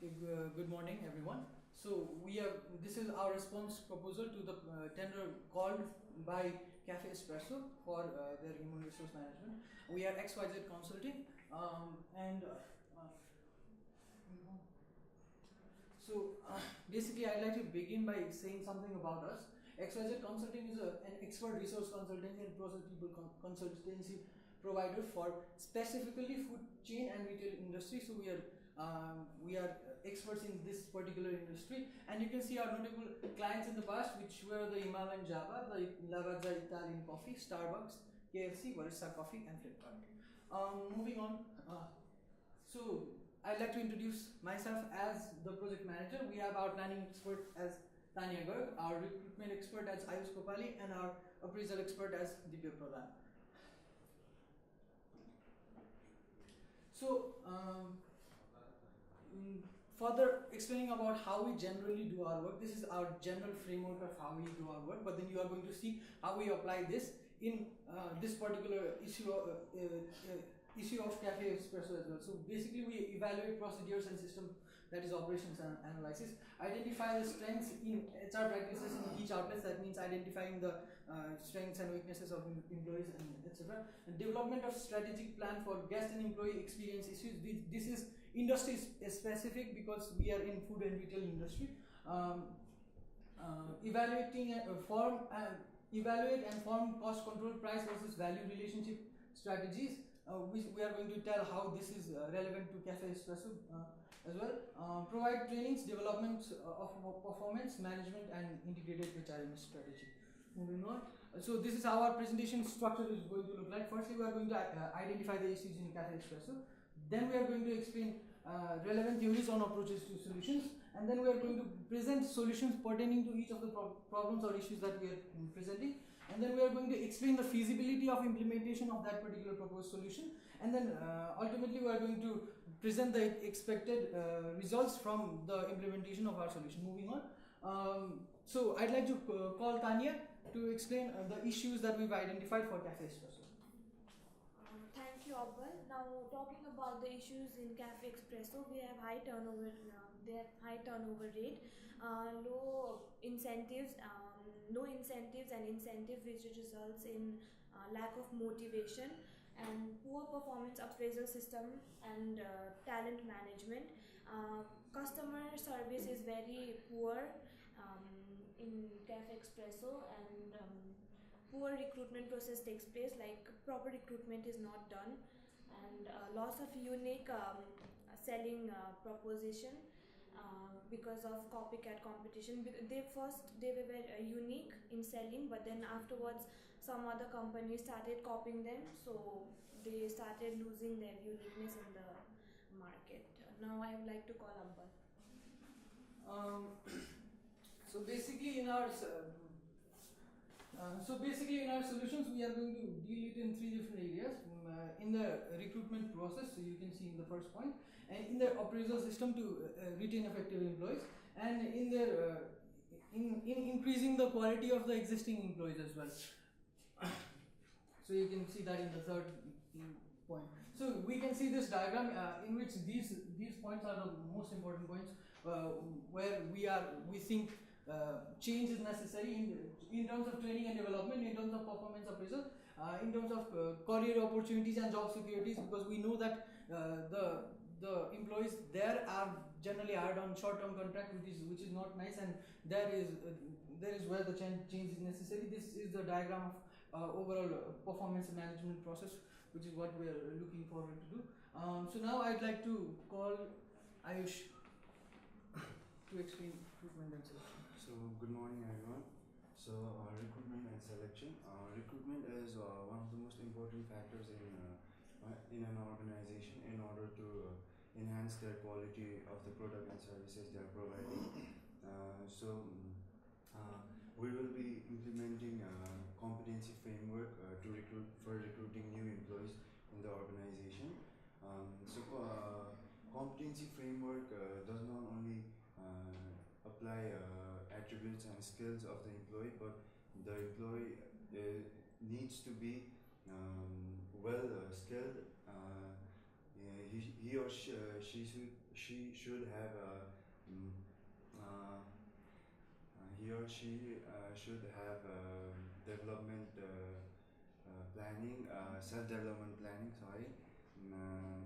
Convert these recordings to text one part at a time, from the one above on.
Good morning, everyone. So this is our response proposal to the tender called by Cafe Espresso for their human resource management. We are XYZ Consulting, and basically, I'd like to begin by saying something about us. XYZ Consulting is an expert resource consultancy and process people consultancy provider for specifically food chain and retail industry. So we are experts in this particular industry, and you can see our notable clients in the past, which were the Himalayan Java, the Lavazza Italian Coffee, Starbucks, KFC, Barista Coffee, and Flipkart. Moving on. So I'd like to introduce myself as the project manager. We have our planning expert as Tanya Garg, our recruitment expert as Ayush Kopali, and our appraisal expert as Divya Pradhan. So, further explaining about how we generally do our work, this is our general framework of how we do our work, but then you are going to see how we apply this in this particular issue of Cafe Espresso as well. So basically we evaluate procedures and system, that is operations and analysis, identify the strengths in HR practices in each outlet, that means identifying the strengths and weaknesses of employees and etc. And development of strategic plan for guest and employee experience issues. This is industry specific because we are in food and retail industry. Evaluate and form cost control, price versus value relationship strategies. We are going to tell how this is relevant to Cafe Espresso as well. Provide trainings, development of performance management, and integrated HRMS strategy. Moving on. So this is how our presentation structure is going to look like. Firstly, we are going to identify the issues in Cafe Espresso. Then we are going to explain relevant theories on approaches to solutions, and then we are going to present solutions pertaining to each of the problems or issues that we are presenting, and then we are going to explain the feasibility of implementation of that particular proposed solution, and then ultimately we are going to present the expected results from the implementation of our solution. Moving on. So I'd like to call Tanya to explain the issues that we've identified for Cafe Espresso. Thank you, Abbal. Now, talking about the issues in Cafe Espresso, we have high turnover. They have high turnover rate, low incentives, and incentives which results in lack of motivation, and poor performance appraisal system and talent management. Customer service is very poor in Cafe Espresso, and poor recruitment process takes place, like proper recruitment is not done, and loss of unique selling proposition because of copycat competition. They were unique in selling, but then afterwards some other companies started copying them, so they started losing their uniqueness in the market. Now I would like to call Abbal. So basically in our solutions, we are going to deal it in three different areas. In the recruitment process, so you can see in the first point, and in the appraisal system to retain effective employees, and in their in increasing the quality of the existing employees as well. So you can see that in the third point. So we can see this diagram in which these points are the most important points where we think change is necessary in terms of training and development, in terms of performance appraisal, in terms of career opportunities and job securities, because we know that the employees there are generally hired on short-term contract, which is not nice, and there is where the change is necessary. This is the diagram of overall performance management process, which is what we are looking forward to do. So now I'd like to call Ayush to explain recruitment and selection. So good morning, everyone. So recruitment and selection. Recruitment is one of the most important factors in an organization in order to enhance their quality of the product and services they are providing. We will be implementing a competency framework for recruiting new employees in the organization. Competency framework does not only apply attributes and skills of the employee, but the employee needs to be well skilled. he or she should have mm, uh, he or she should have development planning, self-development planning. Sorry. Mm,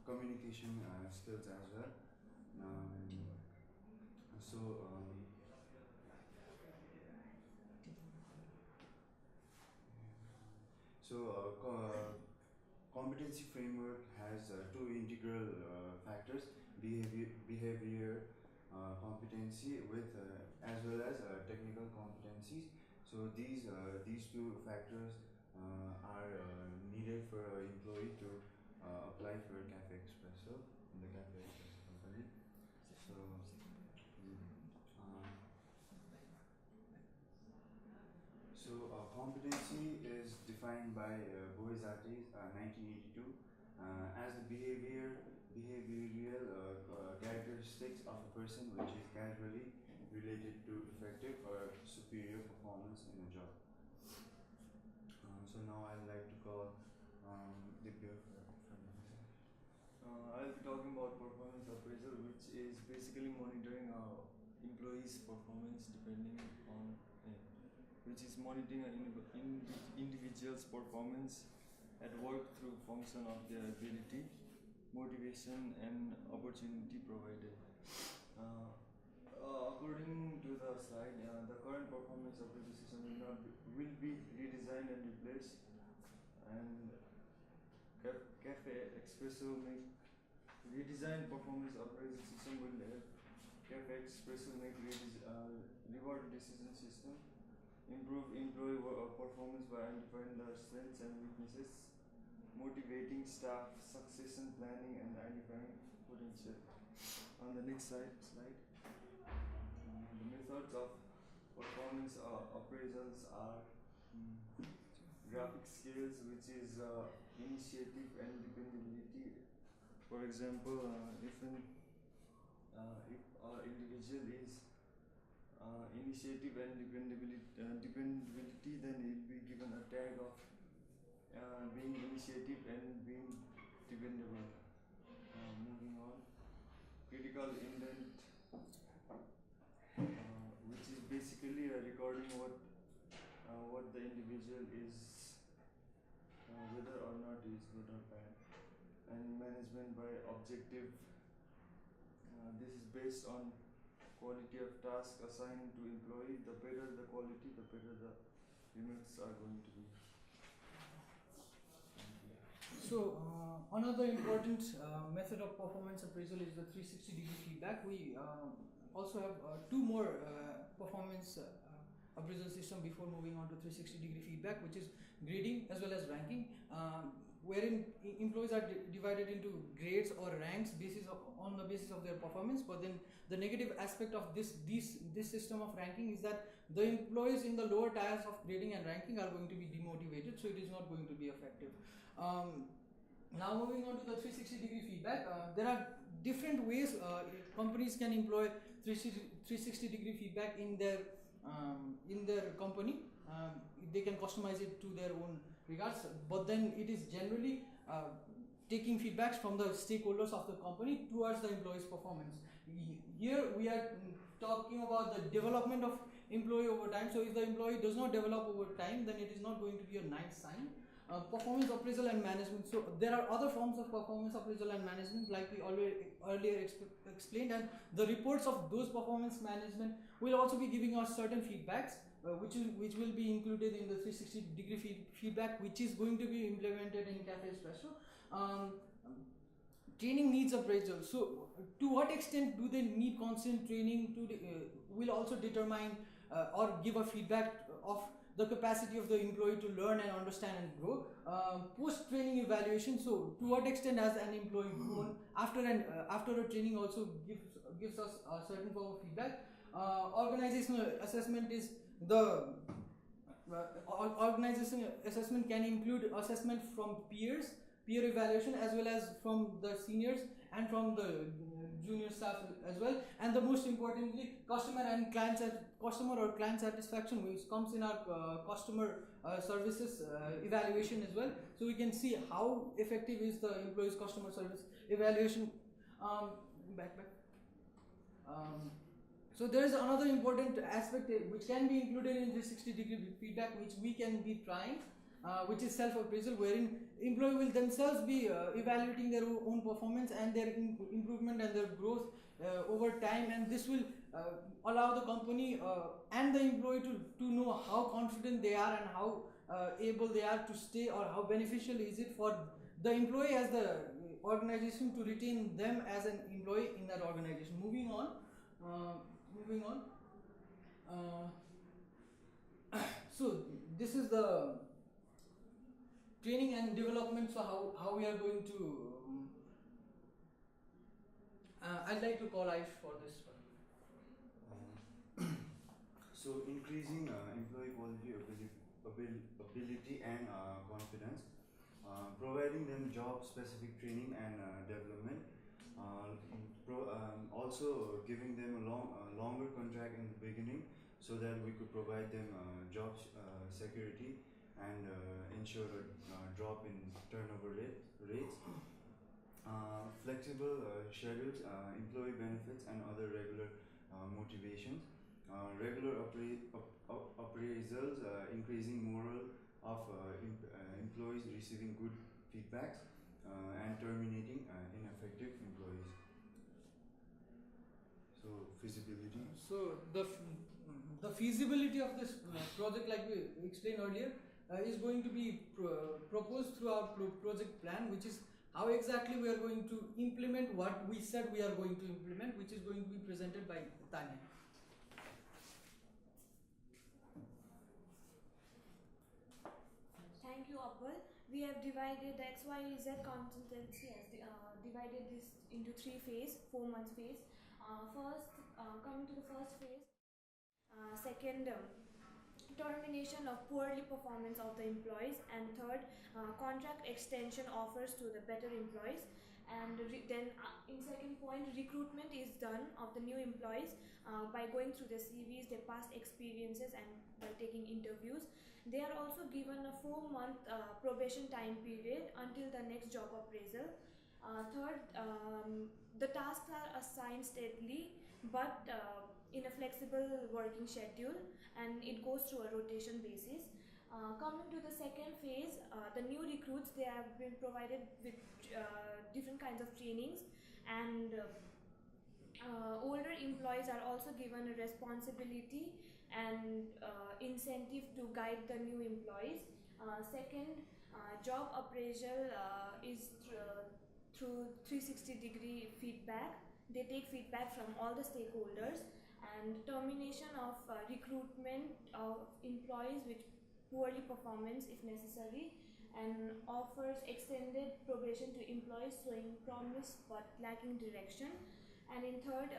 communication skills as well. Um, so competency framework has two integral factors: behavior competency with as well as technical competencies. So these two factors are needed for an employee to apply for Cafe Espresso in the Cafe Espresso company. So uh, competency is defined by Boisatis, 1982, as the behavioral characteristics of a person which is causally related to effective or superior performance in a job. So now I'd like to call Dipya for I'll be talking about performance appraisal, which is basically monitoring employees' performance depending on, which is monitoring an individual's performance at work through function of their ability, motivation, and opportunity provided. According to the slide, the current performance appraisal system will be redesigned and replaced, and Cafe Espresso redesigned performance appraisal system will help Cafe Espresso reward decision system, improve employee performance by identifying their strengths and weaknesses, motivating staff, succession planning, and identifying potential. On the next slide, the methods of performance appraisals are graphic scales, which is initiative and dependability. For example, if an individual is initiative and dependability, then it will be given a tag of being initiative and being dependable. Moving on, critical intent, which is basically recording what the individual is, whether or not is good or bad, and management by objective. This is based on quality of task assigned to employee. The better the quality, the better the remarks are going to be. So another important method of performance appraisal is the 360-degree feedback. We also have two more performance appraisal system before moving on to 360-degree feedback, which is grading as well as ranking, wherein employees are divided into grades or ranks on the basis of their performance. But then the negative aspect of this system of ranking is that the employees in the lower tiers of grading and ranking are going to be demotivated, so it is not going to be effective. Now moving on to the 360-degree feedback, there are different ways companies can employ 360-degree feedback in their company. They can customize it to their own regards, but then it is generally taking feedbacks from the stakeholders of the company towards the employee's performance. Here we are talking about the development of employee over time. So if the employee does not develop over time, then it is not going to be a nice sign. Performance appraisal and management. So there are other forms of performance appraisal and management, like we earlier explained, and the reports of those performance management will also be giving us certain feedbacks, which will be included in the 360-degree feedback, which is going to be implemented in Cafe Espresso. Training needs appraisal. So to what extent do they need constant training will also determine or give a feedback of the capacity of the employee to learn and understand and grow. Post-training evaluation. So to what extent has an employee grown after a training also gives us a certain form of feedback. Organizational assessment is the organizational assessment can include assessment from peer evaluation, as well as from the seniors and from the junior staff as well. And the most importantly, customer and customer or client satisfaction, which comes in our customer services evaluation as well. So we can see how effective is the employee's customer service evaluation. Back. So there is another important aspect which can be included in 360-degree feedback, which we can be trying, which is self-appraisal, wherein employee will themselves be evaluating their own performance and their improvement and their growth over time, and this will allow the company and the employee to know how confident they are and how able they are to stay, or how beneficial is it for the employee as the organization to retain them as an employee in that organization. Moving on. So this is the training and development. So how we are going to I'd like to call Aish for this one. So increasing employee quality, ability and confidence, providing them job-specific training and development, also giving them a longer contract in the beginning so that we could provide them job security and ensure a drop in turnover rates. Flexible schedules, employee benefits and other regular motivations, regular appraisals, increasing morale of employees receiving good feedbacks, and terminating ineffective employees. So feasibility. So the feasibility of this project, like we explained earlier, is going to be proposed through our project plan, which is how exactly we are going to implement what we said we are going to implement, which is going to be presented by Tanya. Thank you, Abel. We have divided the XYZ consultancy as divided this into 3 phases, 4 months phase. Coming to the first phase. Second, termination of poorly performance of the employees, and third, contract extension offers to the better employees, and then in second point, recruitment is done of the new employees by going through the CVs, their past experiences, and by taking interviews. They are also given a 4-month probation time period until the next job appraisal. Third, the tasks are assigned steadily but in a flexible working schedule, and it goes through a rotation basis. Coming to the second phase, the new recruits, they have been provided with different kinds of trainings, and older employees are also given a responsibility and incentive to guide the new employees. Second, job appraisal is through 360-degree feedback. They take feedback from all the stakeholders, and termination of recruitment of employees with poorly performance if necessary, and offers extended probation to employees showing promise but lacking direction. And in third,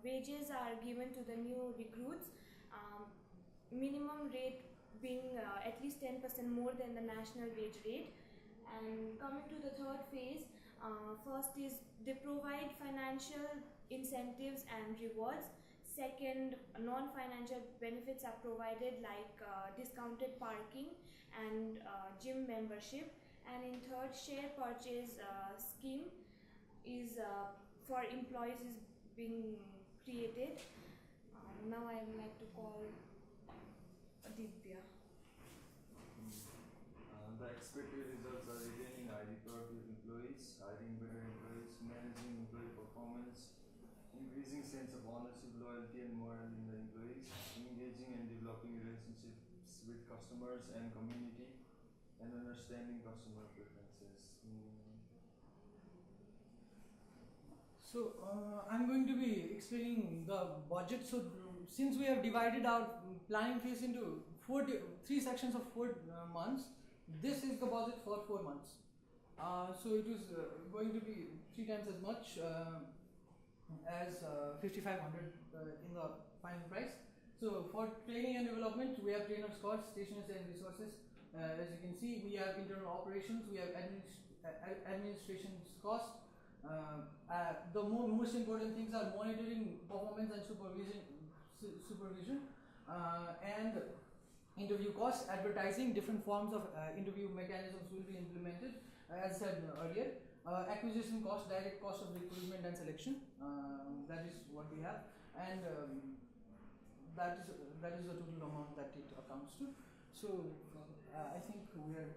wages are given to the new recruits, minimum rate being at least 10% more than the national wage rate. And coming to the third phase, first is they provide financial incentives and rewards. Second, non-financial benefits are provided like discounted parking and gym membership. And in third, share purchase scheme is for employees is being created. Now I would like to call Aditya. The expected results are retaining highly productive employees, hiring better employees, managing employee performance, increasing sense of ownership, loyalty and morale in the employees, engaging and developing relationships with customers and community, and understanding customer preferences. So I'm going to be explaining the budget. So since we have divided our planning phase into 3 sections of 4 months, this is the budget for 4 months. So it is going to be 3 times as much as 5,500 in the final price. So for training and development, we have trainers costs, stationers and resources. As you can see, we have internal operations, we have administration cost. The most important things are monitoring, performance and supervision, and interview costs, advertising, different forms of interview mechanisms will be implemented, as said earlier. Acquisition cost, direct cost of recruitment and selection, that is what we have, and that is the total amount that it accounts to. So I think we are